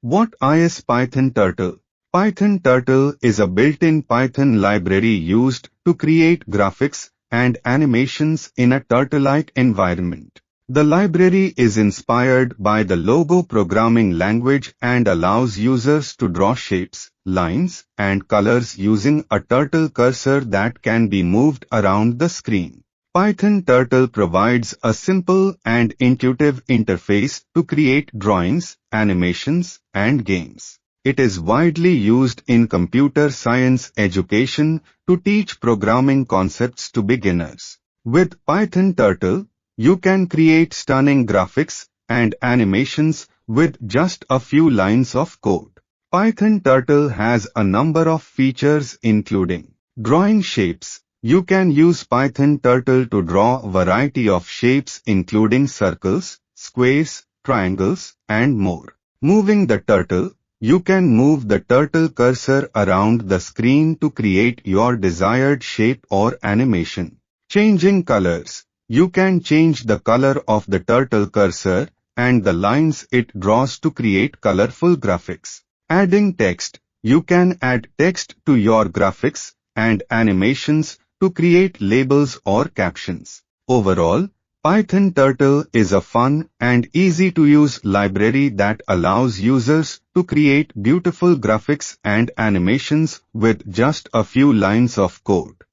What is Python Turtle? Python Turtle is a built-in Python library used to create graphics and animations in a turtle-like environment. The library is inspired by the Logo programming language and allows users to draw shapes, lines, and colors using a turtle cursor that can be moved around the screen. Python Turtle provides a simple and intuitive interface to create drawings, animations, and games. It is widely used in computer science education to teach programming concepts to beginners. With Python Turtle, you can create stunning graphics and animations with just a few lines of code. Python Turtle has a number of features including drawing shapes. You can use Python Turtle to draw a variety of shapes including circles, squares, triangles, and more. Moving the turtle. You can move the turtle cursor around the screen to create your desired shape or animation. Changing colors. You can change the color of the turtle cursor and the lines it draws to create colorful graphics. Adding text. You can add text to your graphics and animations to create labels or captions. Overall, Python Turtle is a fun and easy-to-use library that allows users to create beautiful graphics and animations with just a few lines of code.